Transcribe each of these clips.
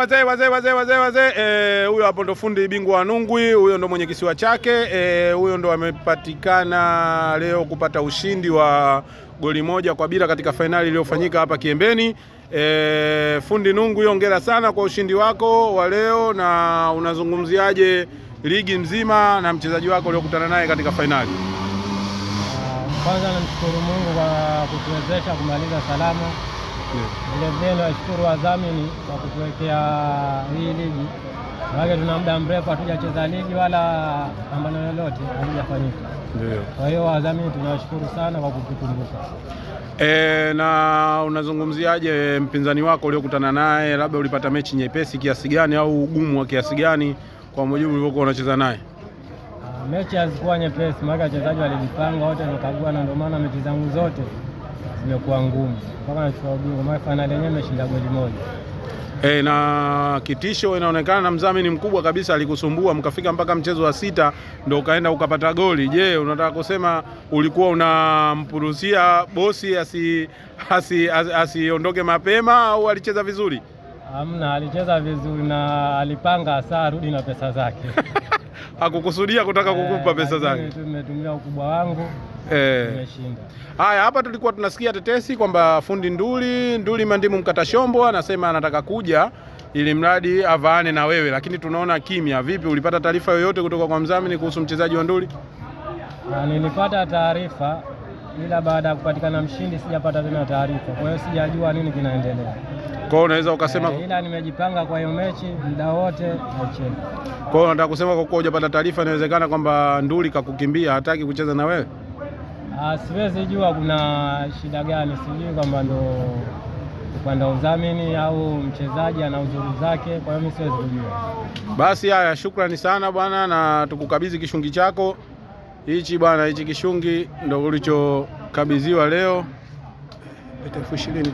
wazee. Huyo hapo ndo fundi bingwa wa Nungwi, huyo ndo mwenye kisiwa chake. Huyo ndo amepatikana leo kupata ushindi wa goli 1-0 katika fainali iliyofanyika hapa Kiembeni. Fundi Nungwi, hongera sana kwa ushindi wako wa leo, na unazungumziaje ligi mzima na mchezaji wako uliokutana naye katika fainali? Kwanza namshukuru Mungu kwa kutuwezesha kumaliza salama. Vile nawashukuru wadhamini kwa kutuwekea hii ligi. Maana tuna muda mrefu hatujacheza ligi wala pambano lolote halijafanyika. Ndio. Kwa hiyo wadhamini tunawashukuru sana kwa kutukumbuka. Na unazungumziaje mpinzani wako uliokutana naye? Labda ulipata mechi nyepesi kiasi gani au ugumu wa kiasi gani kwa mujibu ulivyokuwa unacheza naye? Mechi hazikuwa nyepesi, maana wachezaji walijipanga wote wakagua, na ndio maana mechi zangu zote zimekuwa ngumu. Mpaka nachukua ubingwa, maana finali yenyewe imeshinda goli 1. Na kitisho inaonekana na mdhamini mkubwa kabisa alikusumbua mkafika mpaka mchezo wa 6 ndio ukaenda ukapata goli. Je, unataka kusema ulikuwa unampurusia bosi asiondoke mapema au alicheza vizuri? Hamna, alicheza vizuri na alipanga saa arudi na pesa zake. Hakukusudia kutaka kukupa pesa zake. Tumetumia ukubwa wangu. Tumeshinda. Haya, hapa tulikuwa tunasikia tetesi kwamba fundi Nduli Mandimu Mkatashombo anasema anataka kuja ili mradi avaane na wewe, lakini tunaona kimya. Vipi, ulipata taarifa yoyote kutoka kwa mdhamini kuhusu mchezaji wa Nduli? Nilipata taarifa, ila baada ya kupatikana mshindi sijapata tena taarifa. Kwa hiyo sijajua nini kinaendelea. Kwa hiyo unaweza ukasema ila nimejipanga kwa hiyo mechi muda wote nacheza. Kwa hiyo nataka kusema kwa kuwa hujapata taarifa inawezekana kwamba Nduli kakukimbia, hataki kucheza na wewe? Siwezi jua kuna shida gani, sijui kwamba ndo upande wa udhamini au mchezaji ana uzuri zake, kwa hiyo mimi siwezi kujua. Basi haya, shukrani sana bwana, na tukukabidhi kishungi chako hichi bwana. Hichi kishungi ndo ulichokabidhiwa leo. 20,000.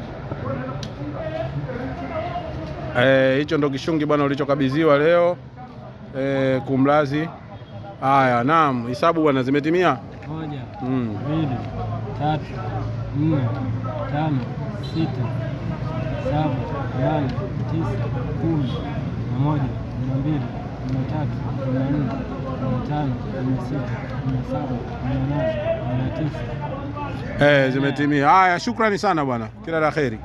Hicho ndo kishungi bwana ulichokabidhiwa leo kumlazi. Haya, naam, hesabu bwana zimetimia. 1 2 3 4 5 6 7 8 9 10 11 12 13 14 15 16 17 18 19. Zimetimia. Haya, shukrani sana bwana, kila la kheri.